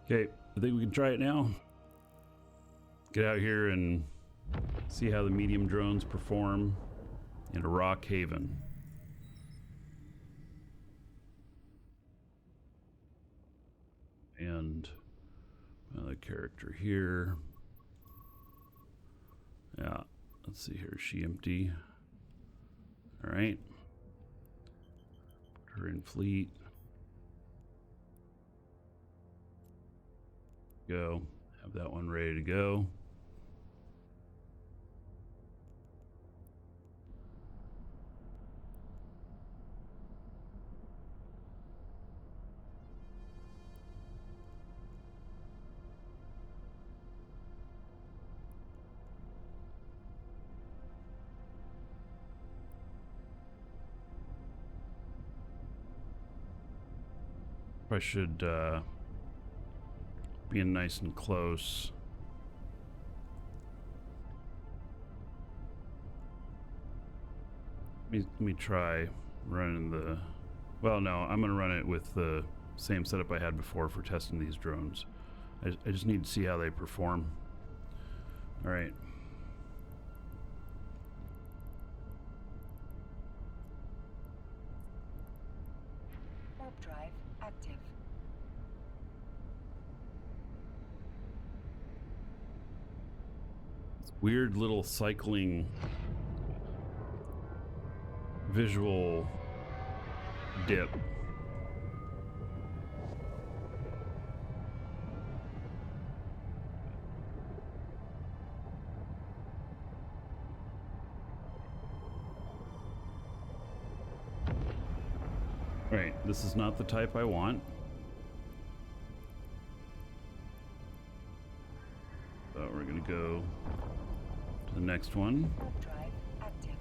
Okay, I think we can try it now. Get out here and see how the medium drones perform in a rock haven. And another character here. Yeah, let's see here. Is she empty? All right. Put her in fleet. Go. Have that one ready to go. I should be nice and close. Let me try running the... Well, no, I'm going to run it with the same setup I had before for testing these drones. I just need to see how they perform. All right. Warp drive active. Weird little cycling visual dip. Right, this is not the type I want. So we're gonna go to the next one. Warp drive active.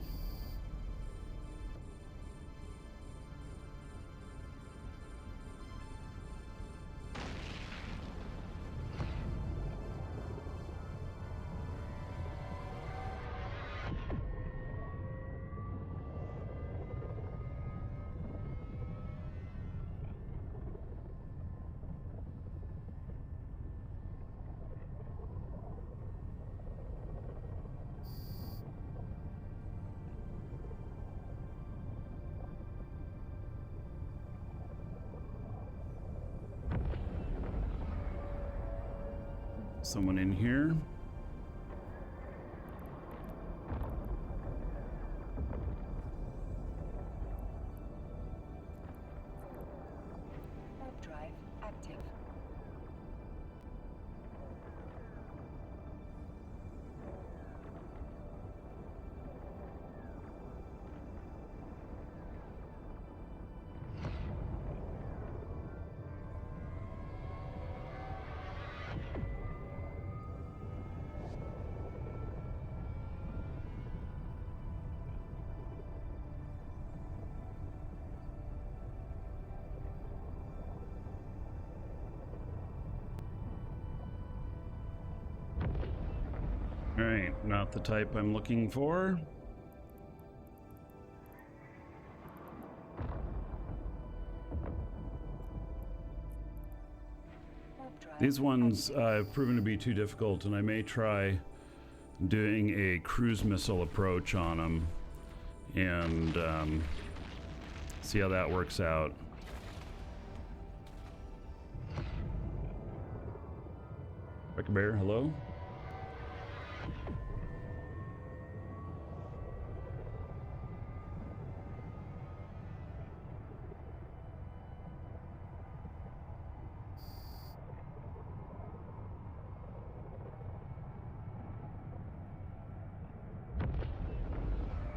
Someone in here. Warp drive active. All right, not the type I'm looking for. Warp drive These ones active. have proven to be too difficult, and I may try doing a cruise missile approach on them and see how that works out. Wreck Bear, hello?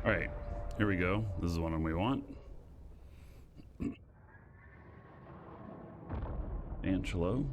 All right, here we go. This is the one we want. Angelo.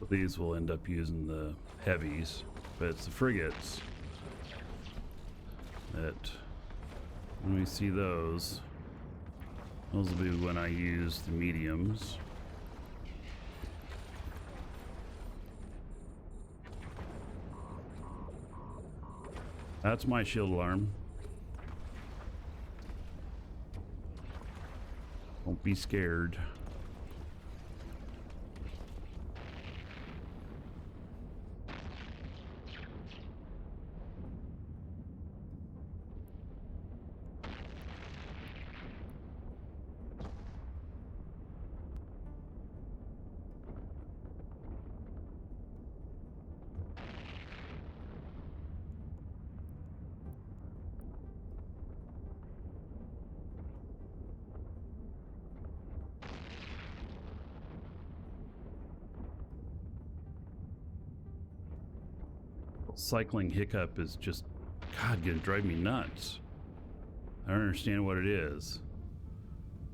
So these will end up using the heavies, but it's the frigates that when we see those will be when I use the mediums. That's my shield alarm. Don't be scared. Cycling hiccup is just, God, gonna drive me nuts. I don't understand what it is.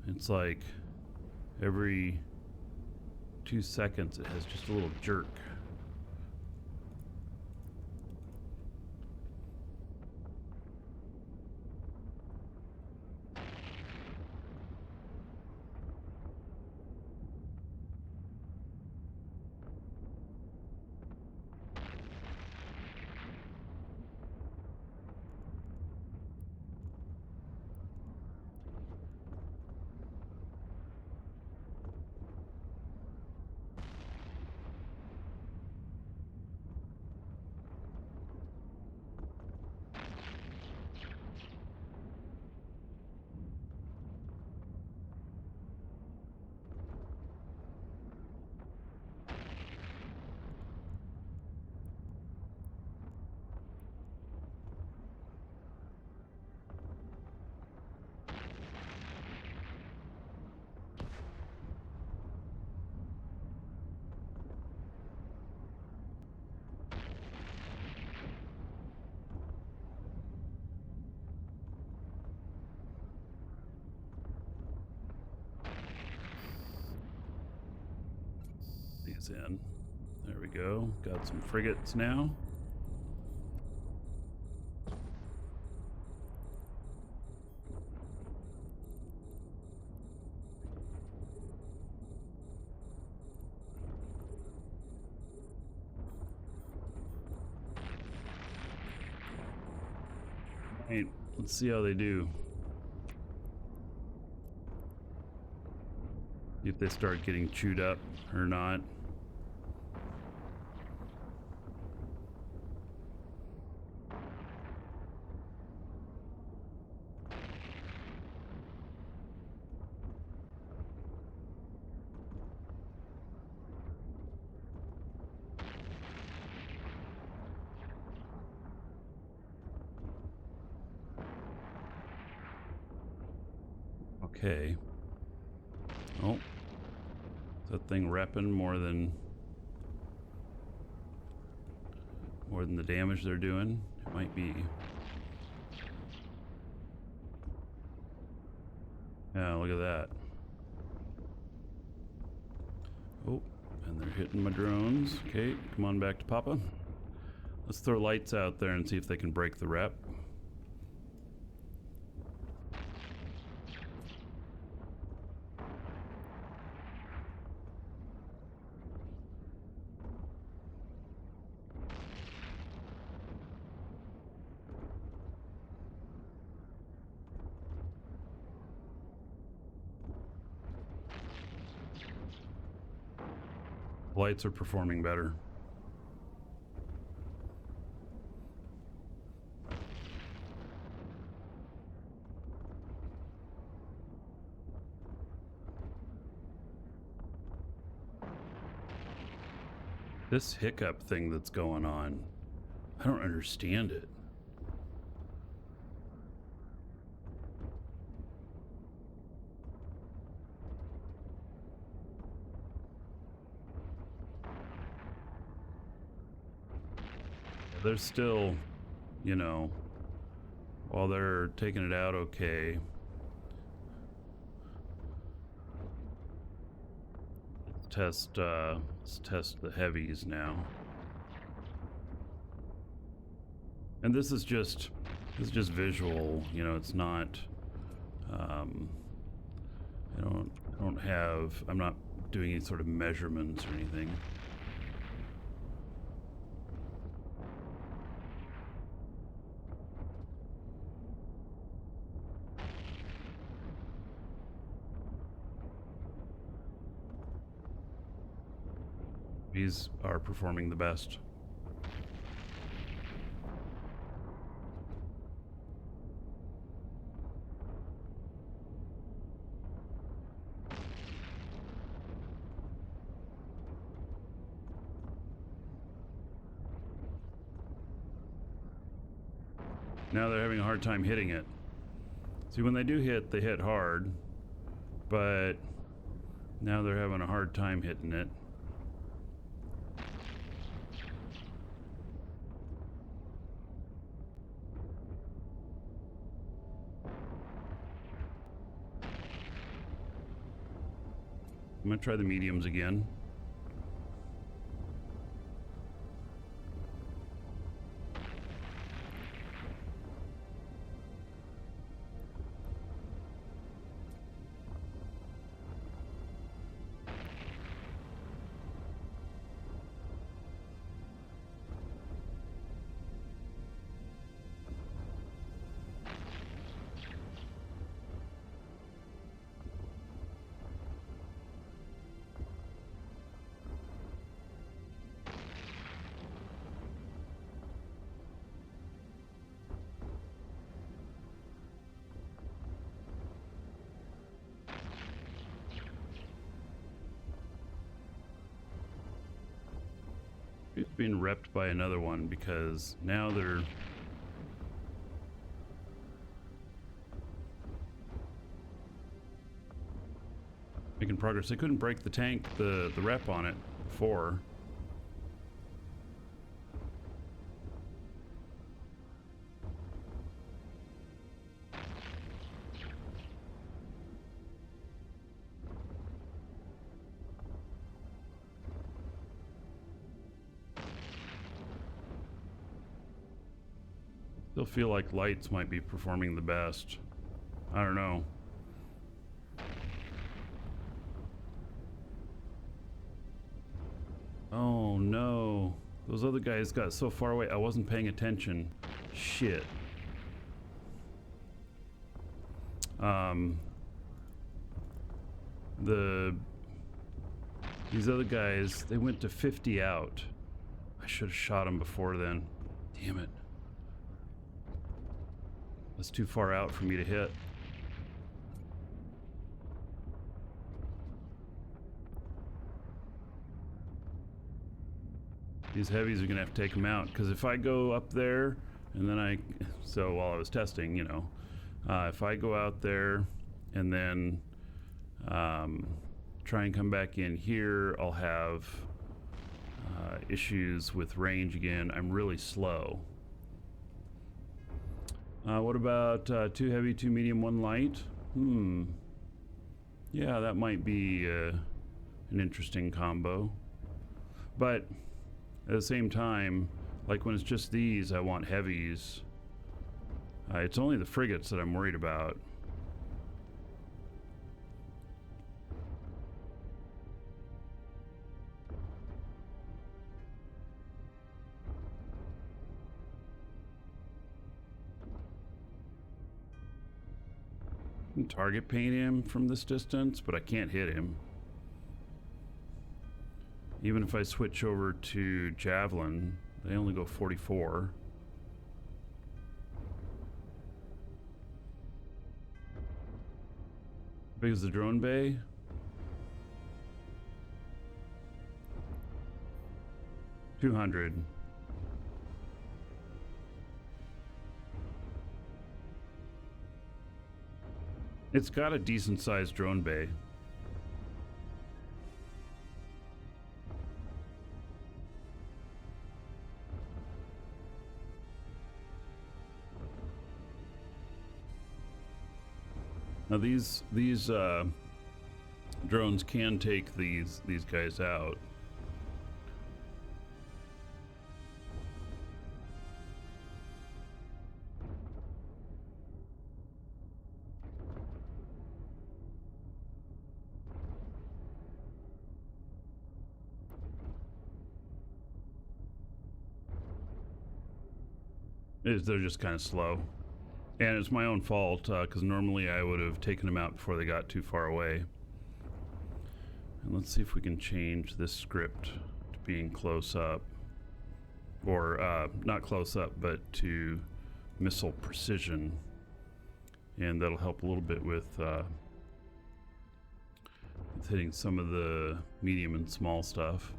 It's like every 2 seconds it has just a little jerk. These in. There we go. Got some frigates now. Hey, let's see how they do. If they start getting chewed up or not. Okay. Oh. Is that thing repping more than the damage they're doing? It might be. Yeah, look at that. Oh, and they're hitting my drones. Okay, come on back to Papa. Let's throw lights out there and see if they can break the rep. Lights are performing better. This hiccup thing that's going on, I don't understand it. There's still, you know, while they're taking it out okay. test the heavies now. And this is just visual, you know, it's not I'm not doing any sort of measurements or anything. These are performing the best. Now they're having a hard time hitting it. See, when they do hit, they hit hard, but now they're having a hard time hitting it. I'm gonna try the mediums again. It's being repped by another one because now they're making progress. They couldn't break the tank, the rep on it before. Still feel like lights might be performing the best. I don't know. Oh no. Those other guys got so far away. I wasn't paying attention. Shit. These other guys, they went to 50 out. I should have shot them before then. Damn it. That's too far out for me to hit. These heavies are gonna have to take them out, because if I go up there and then so while I was testing, you know, if I go out there and then try and come back in here, I'll have issues with range again. I'm really slow. What about 2 heavy, 2 medium, 1 light? Yeah, that might be an interesting combo. But at the same time, like when it's just these, I want heavies. It's only the frigates that I'm worried about. I can target paint him from this distance, but I can't hit him. Even if I switch over to Javelin, they only go 44. How big is the drone bay? $200. It's got a decent sized drone bay. Now these drones can take these guys out. They're just kind of slow. And it's my own fault, because normally I would have taken them out before they got too far away. And let's see if we can change this script to being close up. Or, not close up, but to missile precision. And that'll help a little bit with hitting some of the medium and small stuff.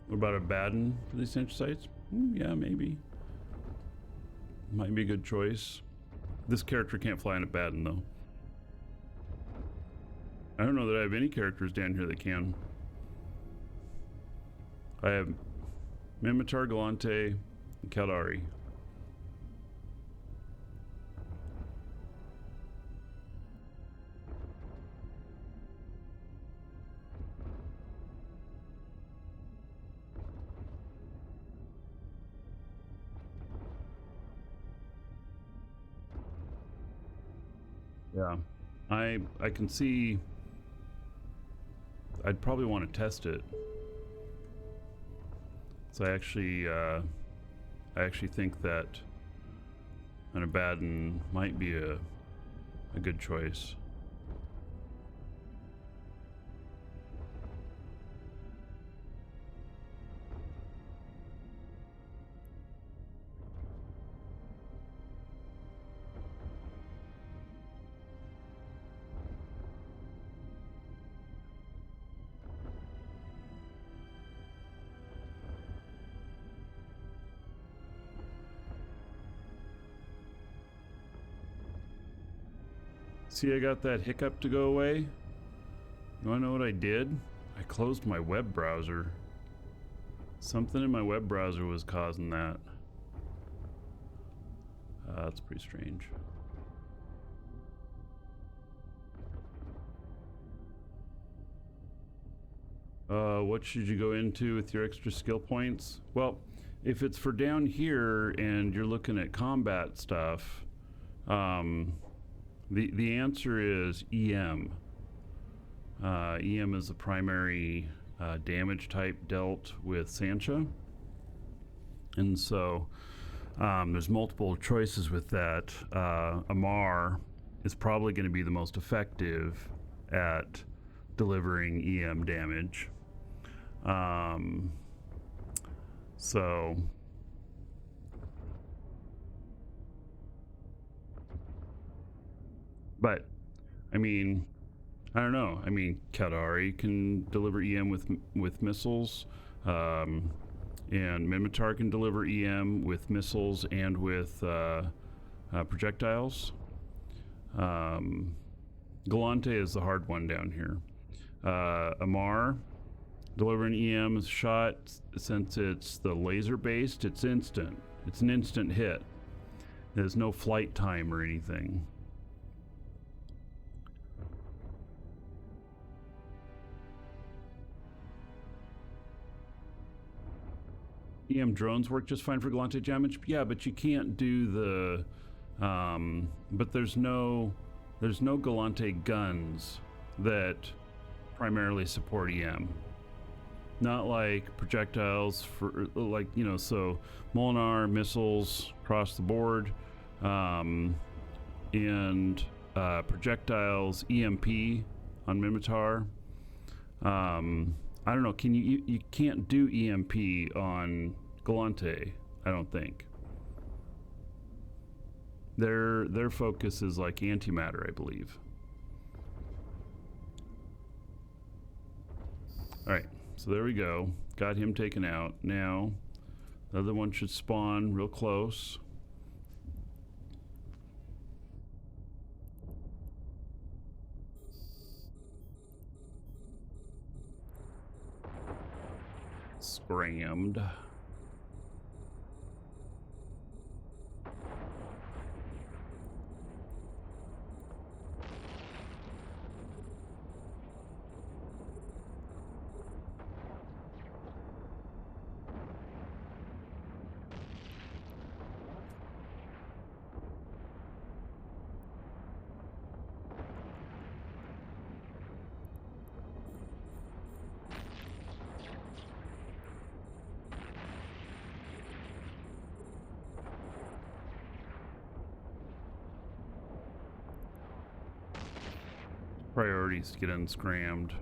What about a Baden for these Sansha sites? Yeah, maybe. Might be a good choice. This character can't fly in a Baden, though. I don't know that I have any characters down here that can. I have Mimitar, Galante, and Caldari. Yeah, I can see. I'd probably want to test it. So I actually think that an Abaddon might be a good choice. See, I got that hiccup to go away. You wanna know what I did? I closed my web browser. Something in my web browser was causing that. That's pretty strange. What should you go into with your extra skill points? Well, if it's for down here and you're looking at combat stuff, the answer is EM. EM is the primary damage type dealt with Sansha. And so there's multiple choices with that. Amar is probably going to be the most effective at delivering EM damage. So but I mean, I don't know. I mean, Caldari can deliver EM with missiles, and Mimitar can deliver EM with missiles and with projectiles. Galante is the hard one down here. Amar, delivering EM is shot. Since it's the laser based, it's instant. It's an instant hit. There's no flight time or anything. EM drones work just fine for Galante damage. Yeah, but you can't do the but there's no Galante guns that primarily support EM. Not like projectiles for, like, you know, so Molinar missiles across the board, and projectiles, EMP on Mimitar. I don't know. Can you can't do EMP on Galante, I don't think. Their focus is like antimatter, I believe. All right, so there we go. Got him taken out. Now, the other one should spawn real close. Scrammed. priorities get unscrammed.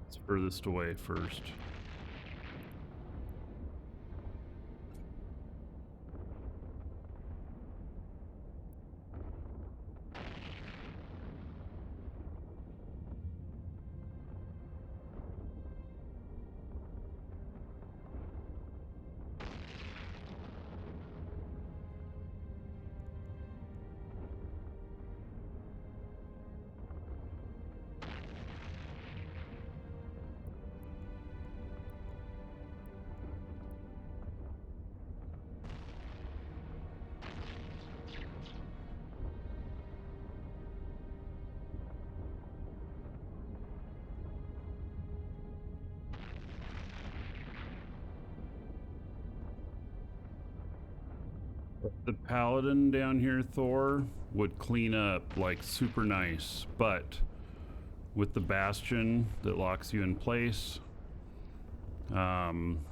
It's furthest away first. The paladin down here, Thor, would clean up like super nice, but with the bastion that locks you in place, it'll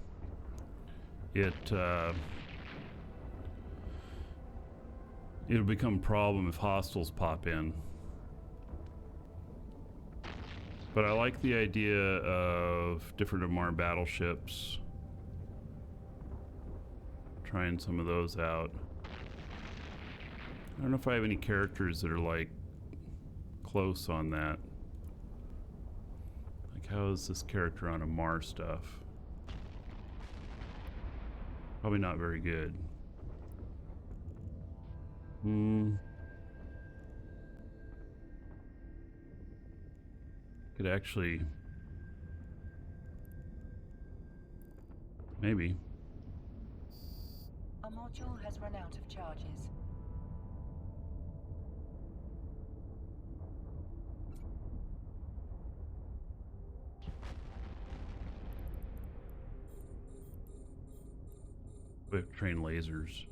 become a problem if hostiles pop in. But I like the idea of different Amar battleships. Trying some of those out. I don't know if I have any characters that are like close on that. Like, how is this character on Amar stuff? Probably not very good. Could actually, maybe. A module has run out of charges. We have to train lasers.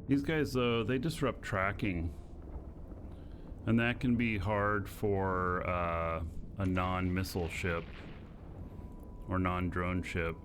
These guys, though, they disrupt tracking. And that can be hard for a non-missile ship or non-drone ship.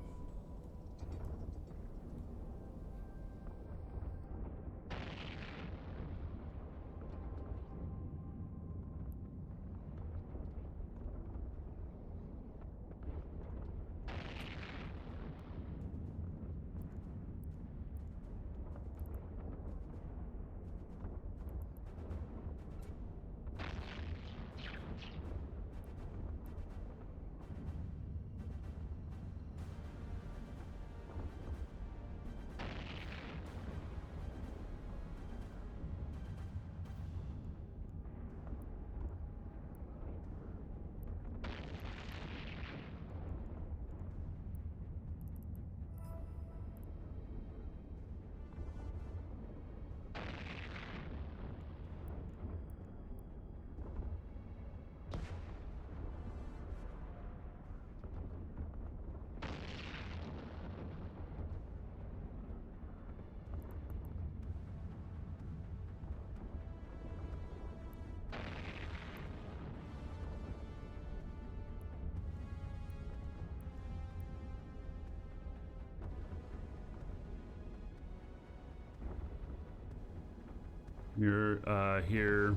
You're here.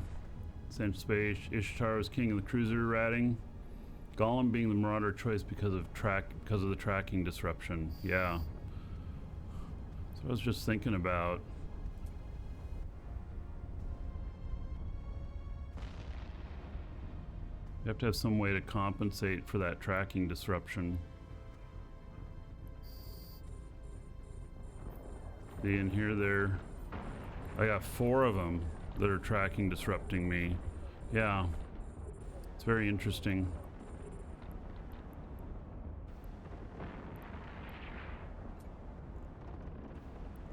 Sansha Space. Ishtar was king of the cruiser ratting. Gollum being the marauder choice because of the tracking disruption. Yeah. So I was just thinking about you have to have some way to compensate for that tracking disruption. See, in here I got 4 of them that are tracking disrupting me. Yeah, it's very interesting.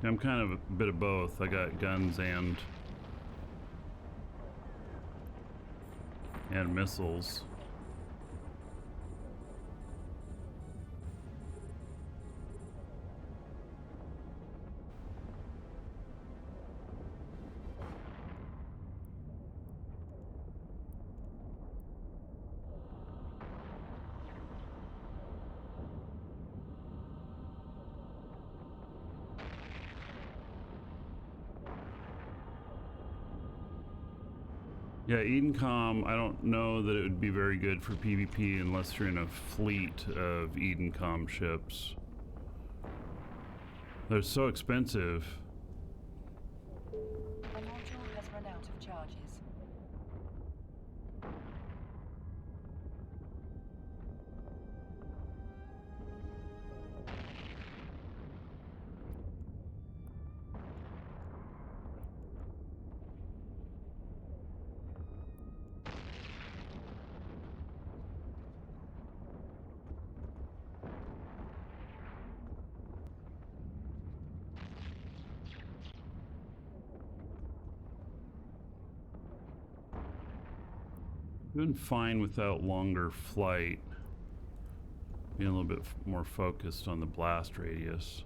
I'm kind of a bit of both. I got guns and missiles. Yeah, Edencom, I don't know that it would be very good for PvP unless you're in a fleet of Edencom ships. They're so expensive. A module has run out of charges. Doing fine without longer flight. Being a little bit more focused on the blast radius.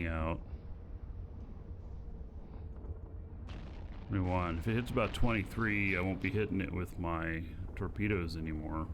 Out. 21. If it hits about 23, I won't be hitting it with my torpedoes anymore.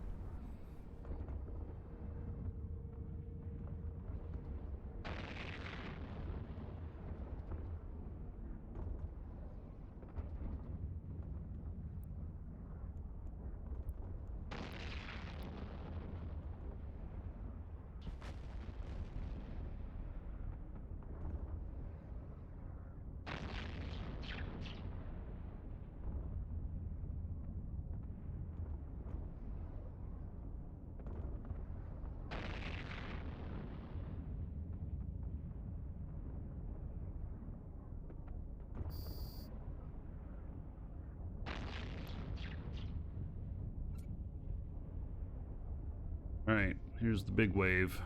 All right, here's the big wave.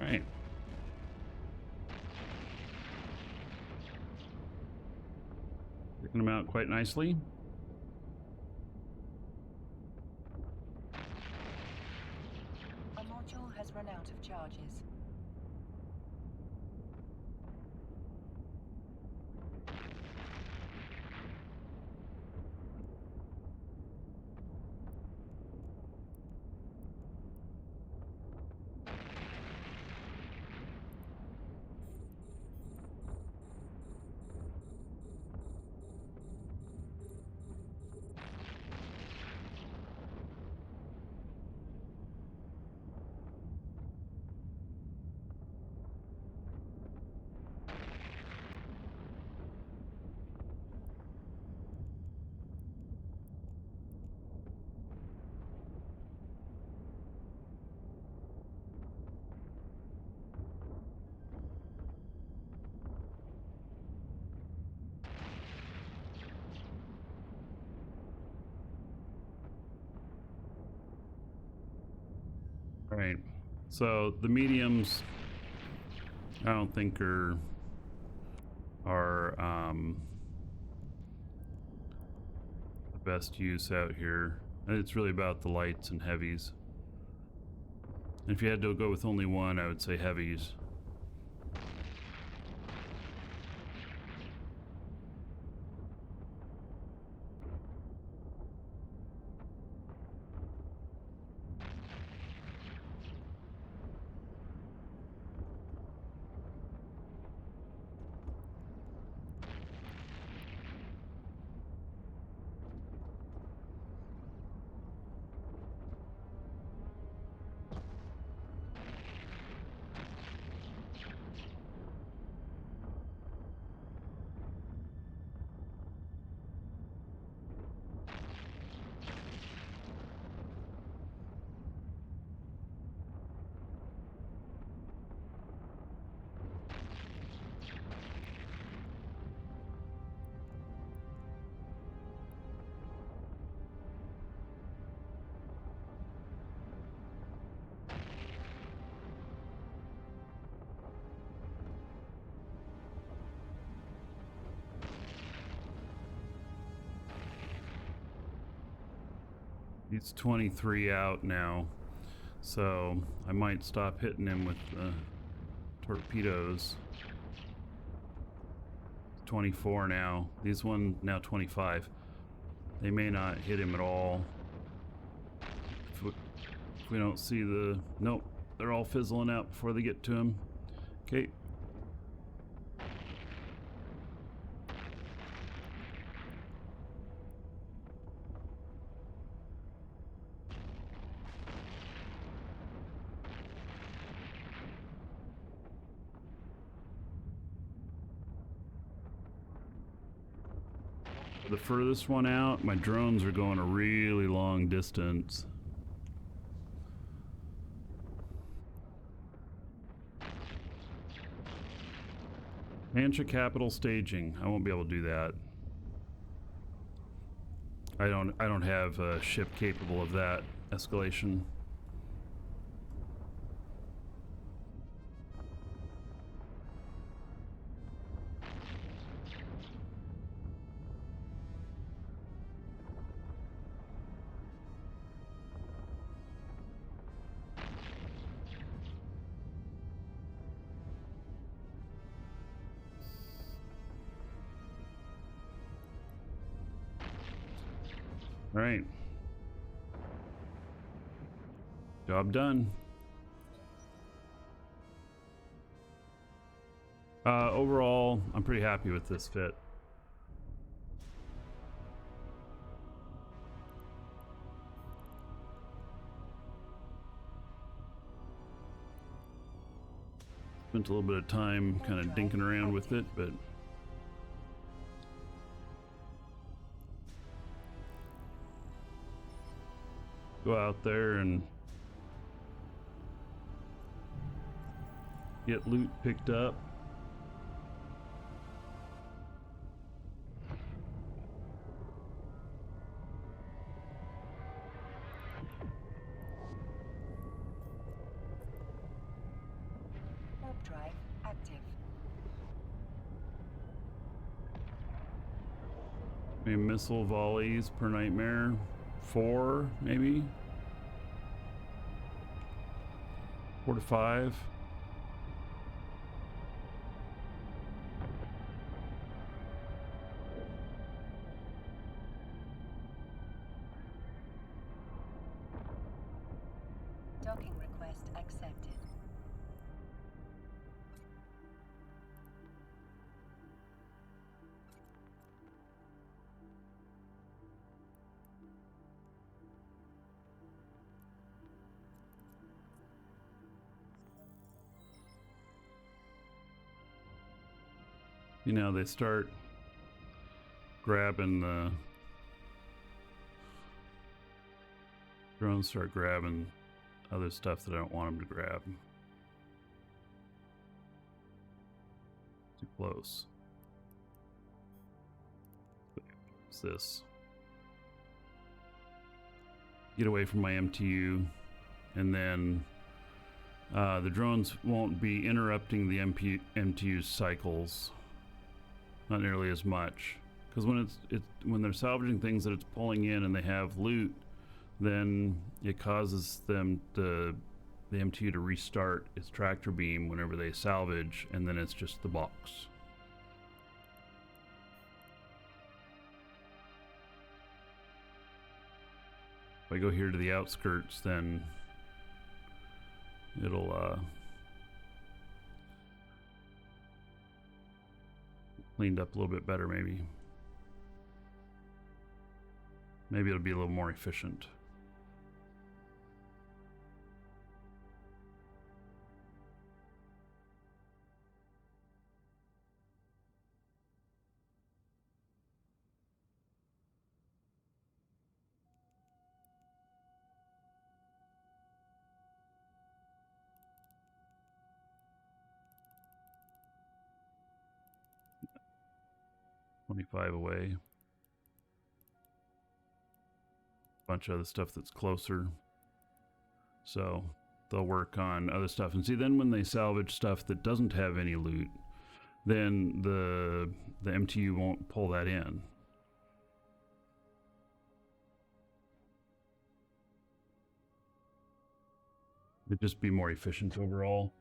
Right. Picking them out quite nicely. A module has run out of charges. All right. So the mediums, I don't think are the best use out here. It's really about the lights and heavies. And if you had to go with only one, I would say heavies. He's 23 out now, so I might stop hitting him with the torpedoes. 24 now. These one now 25. They may not hit him at all. If we don't see the... Nope, they're all fizzling out before they get to him. Okay. The furthest one out, my drones are going a really long distance. Sansha capital staging. I won't be able to do that. I don't have a ship capable of that escalation. All right. Job done. Overall, I'm pretty happy with this fit. Spent a little bit of time kind of dinking around with it, but go out there and get loot picked up. Warp drive active. Maybe missile volleys per nightmare. 4, maybe? 4 to 5. Docking request accepted. You know, they start grabbing the drones, start grabbing other stuff that I don't want them to grab. Too close. What's this? Get away from my MTU, and then The drones won't be interrupting the MTU's cycles, not nearly as much. Because when they're salvaging things that it's pulling in and they have loot, then it causes the MTU to restart its tractor beam whenever they salvage, and then it's just the box. If I go here to the outskirts, then it'll cleaned up a little bit better, maybe. Maybe it'll be a little more efficient. $25 away. Bunch of other stuff that's closer, so they'll work on other stuff. And see, then when they salvage stuff that doesn't have any loot, then the MTU won't pull that in. It'd just be more efficient overall.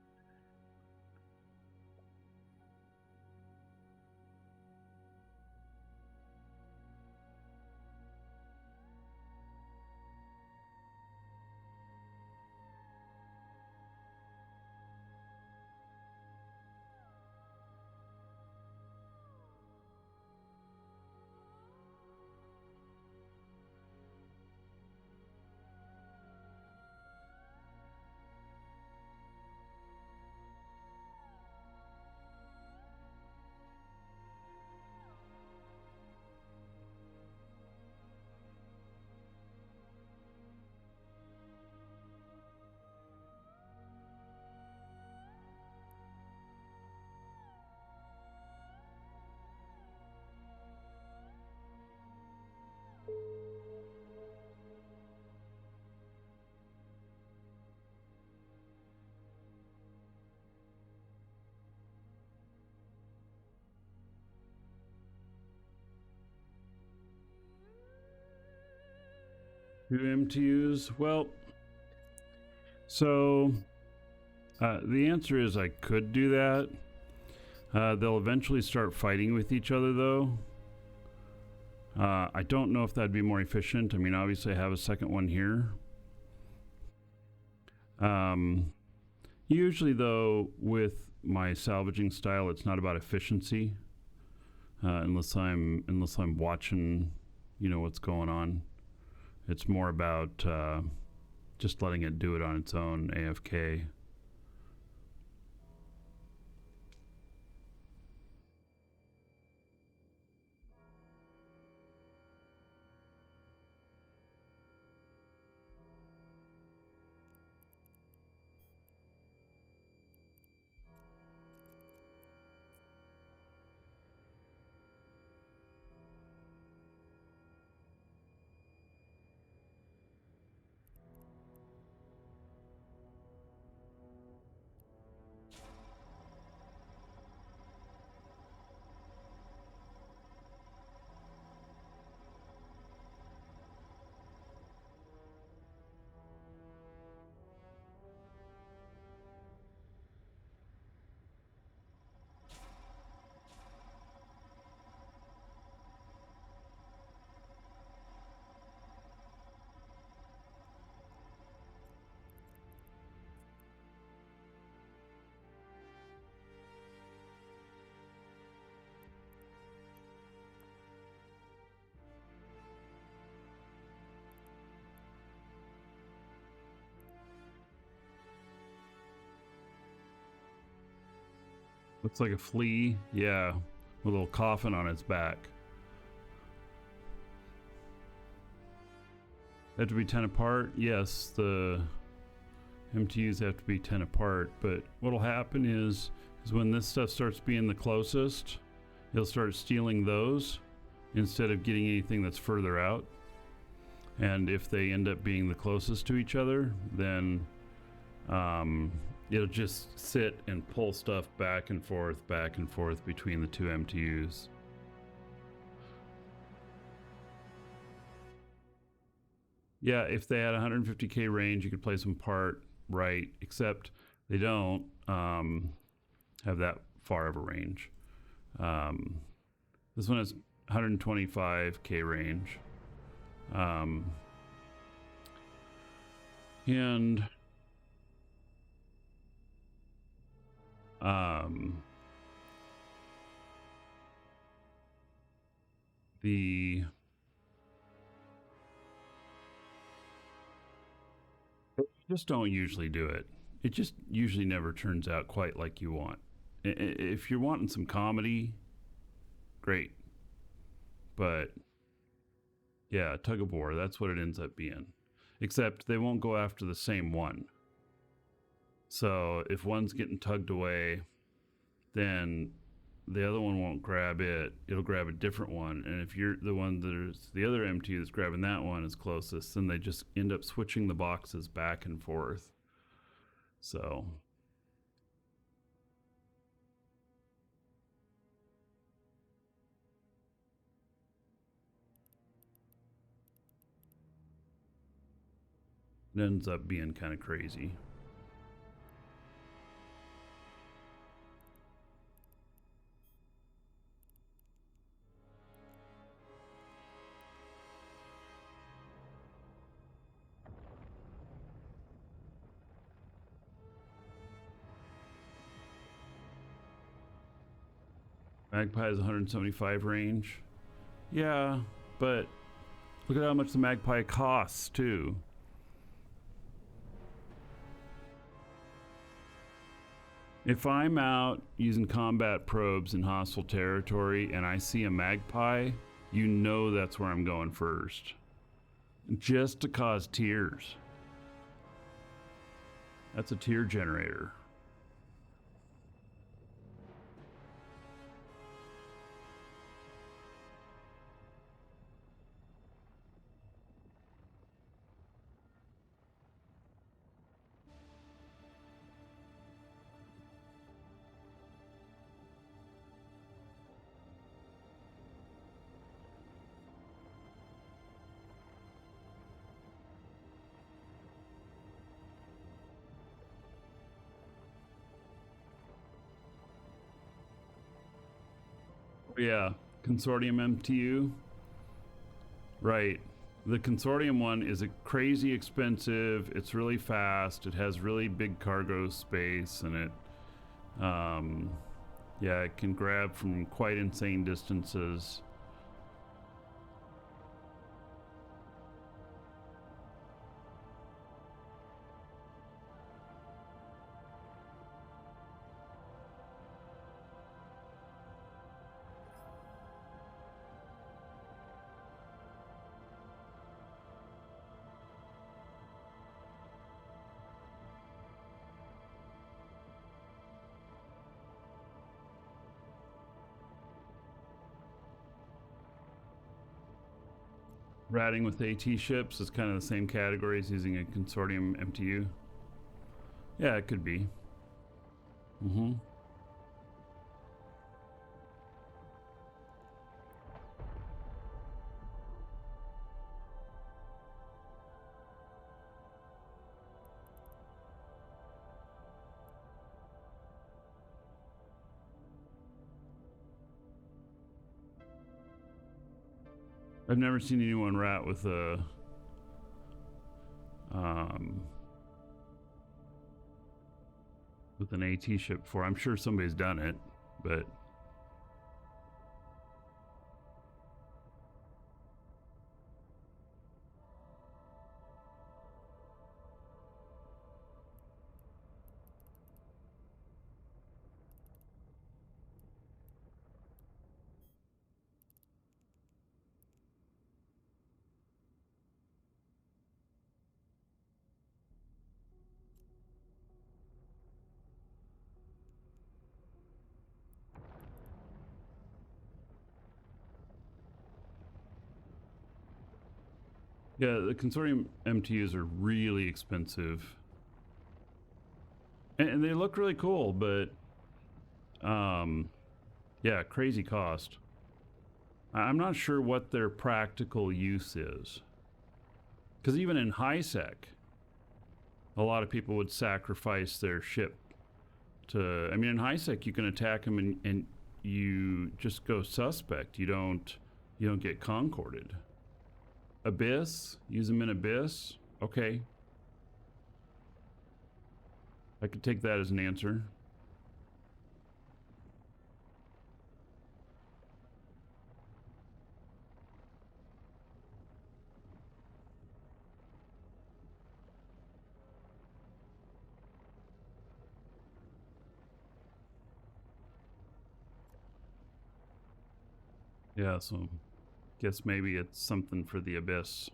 Two MTUs? Well, so the answer is I could do that. They'll eventually start fighting with each other, though. I don't know if that'd be more efficient. I mean, obviously I have a second one here. Usually, though, with my salvaging style, it's not about efficiency, unless I'm watching, you know, what's going on. It's more about just letting it do it on its own, AFK. Looks like a flea. Yeah, with a little coffin on its back. They have to be 10 apart? Yes, the MTUs have to be 10 apart, but what'll happen is when this stuff starts being the closest, it'll start stealing those instead of getting anything that's further out. And if they end up being the closest to each other, then it'll just sit and pull stuff back and forth between the two MTUs. Yeah, if they had 150k range, you could place them part right, except they don't have that far of a range. This one has 125k range. And the just don't usually do it. It just usually never turns out quite like you want. If you're wanting some comedy, great. But yeah, tug of war, that's what it ends up being. Except they won't go after the same one. So if one's getting tugged away, then the other one won't grab it. It'll grab a different one. And if you're the one that's the other MT that's grabbing that one is closest, then they just end up switching the boxes back and forth. So it ends up being kind of crazy. Magpie has 175 range. Yeah, but look at how much the Magpie costs too. If I'm out using combat probes in hostile territory and I see a Magpie, you know that's where I'm going first. Just to cause tears. That's a tear generator. Yeah, Consortium MTU. Right. The Consortium one is a crazy expensive. It's really fast. It has really big cargo space, and it, yeah, it can grab from quite insane distances. Ratting with AT ships is kind of the same category as using a Consortium MTU. Yeah, it could be. I've never seen anyone rat with a with an AT ship before. I'm sure somebody's done it, but yeah, the Consortium MTUs are really expensive. And they look really cool, but yeah, crazy cost. I'm not sure what their practical use is, because even in high sec, a lot of people would sacrifice their ship to. I mean, in high sec, you can attack them and you just go suspect. You don't get concorded. Abyss, use them in Abyss. Okay, I could take that as an answer. Yeah, so guess maybe it's something for the Abyss.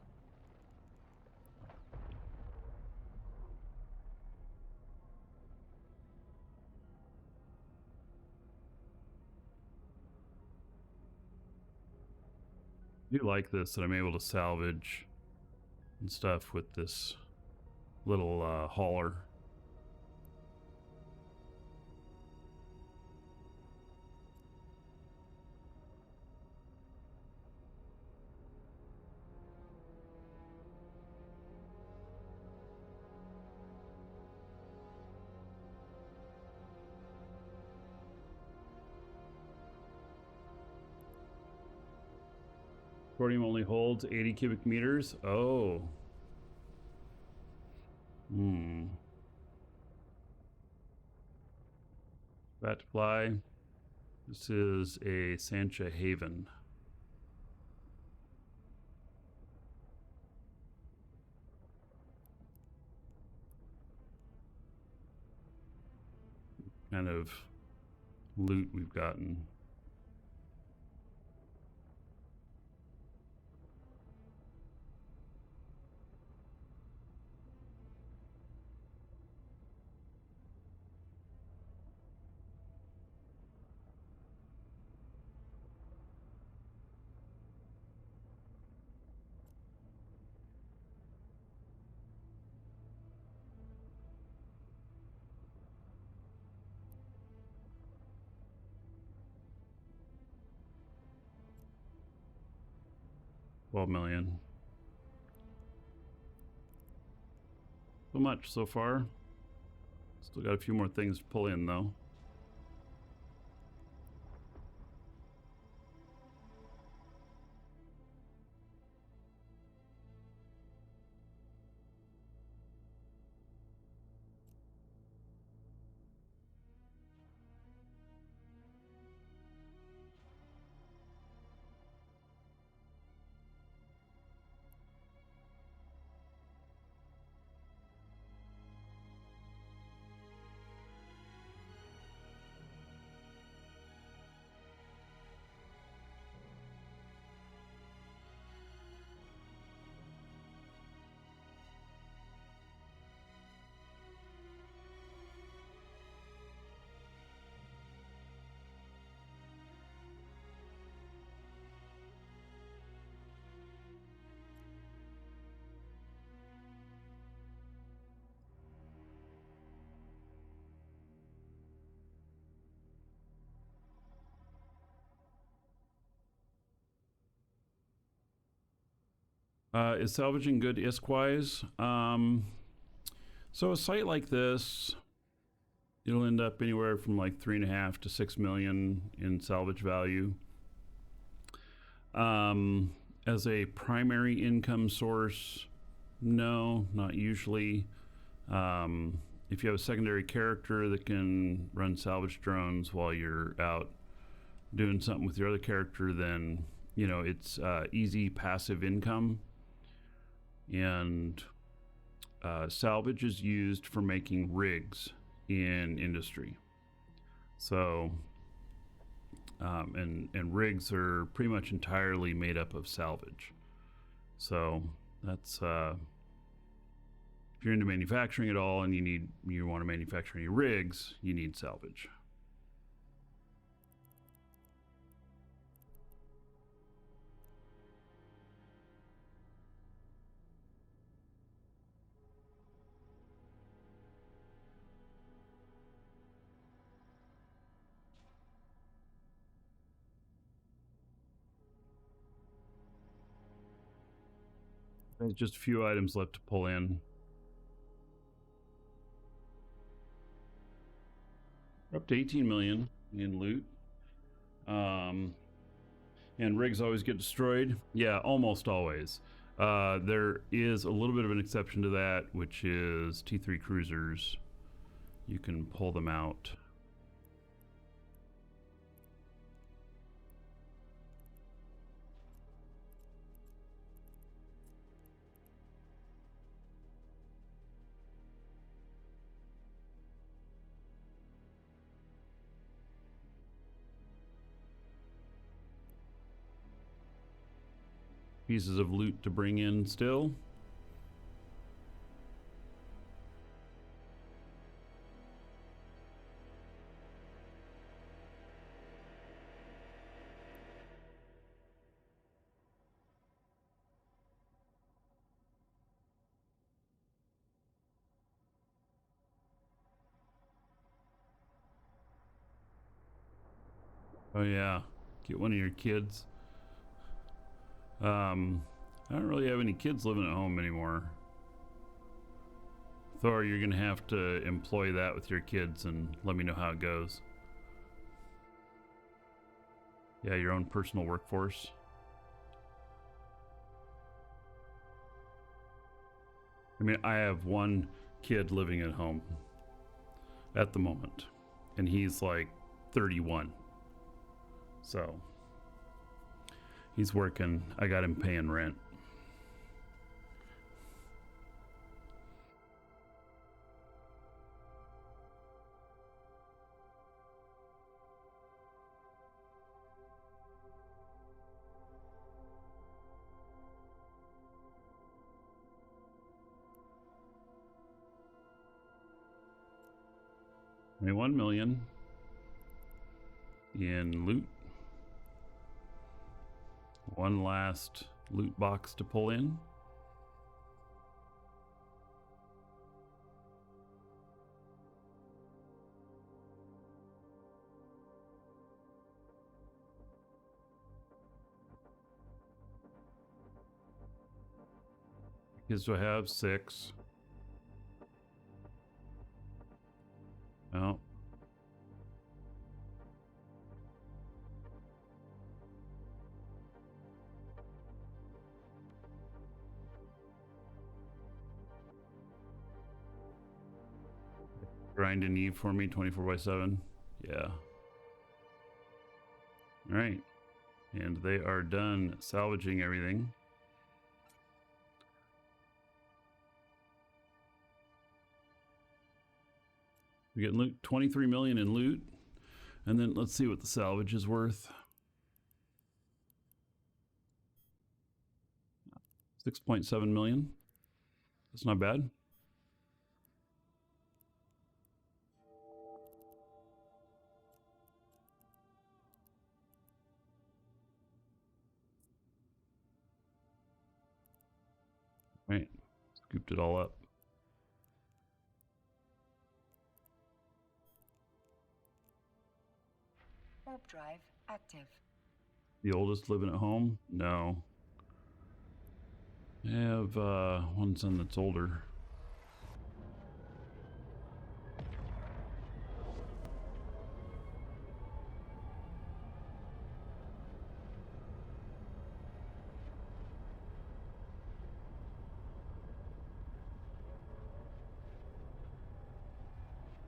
I do like this, that I'm able to salvage and stuff with this little hauler. Aquarium only holds 80 cubic meters. Oh. Bat to fly. This is a Sansha Haven. Kind of loot we've gotten. $12 million. So much so far. Still got a few more things to pull in though. Is salvaging good ISK-wise? So a site like this, it'll end up anywhere from like 3.5 to 6 million in salvage value. As a primary income source, no, not usually. If you have a secondary character that can run salvage drones while you're out doing something with your other character, then it's easy passive income. And salvage is used for making rigs in industry. So and rigs are pretty much entirely made up of salvage. So that's if you're into manufacturing at all and you want to manufacture any rigs, you need salvage. There's just a few items left to pull in. We're up to 18 million in loot. And rigs always get destroyed. Yeah, almost always. There is a little bit of an exception to that, which is T3 cruisers. You can pull them out. Pieces of loot to bring in still. Oh yeah, get one of your kids. I don't really have any kids living at home anymore. Thor, you're gonna have to employ that with your kids and let me know how it goes. Yeah, your own personal workforce. I mean, I have one kid living at home at the moment, and he's like 31. So he's working. I got him paying rent. $21 million in loot. One last loot box to pull in. Kids do I have? 6. Oh. Grind and Eve for me 24/7. Yeah. All right. And they are done salvaging everything. We get loot, 23 million in loot. And then let's see what the salvage is worth. 6.7 million. That's not bad. Right. Scooped it all up. Warp drive active. The oldest living at home? No. I have one son that's older.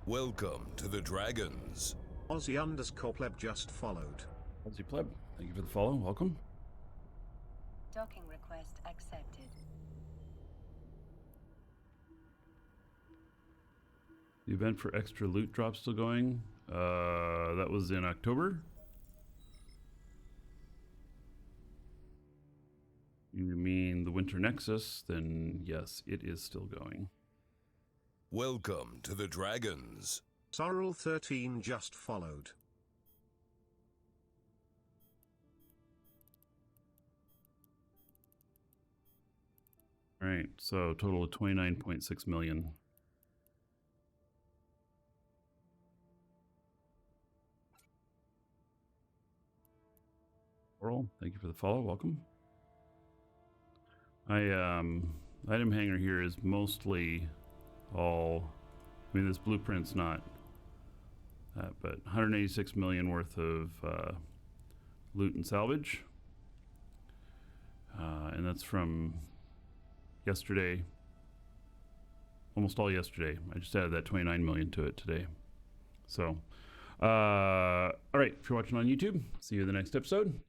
Welcome to the Dragons. Aussie_pleb just followed. Aussie pleb, thank you for the follow. Welcome. Docking request accepted. The event for extra loot drop still going. That was in October. You mean the Winter Nexus? Then yes, it is still going. Welcome to the Dragons. Sorrel13 just followed. All right, so total of 29.6 million. Oral, thank you for the follow. Welcome. Item hanger here is mostly all, I mean, this blueprint's not that, but 186 million worth of loot and salvage. And that's from yesterday, almost all yesterday. I just added that 29 million to it today. So, all right, if you're watching on YouTube, see you in the next episode.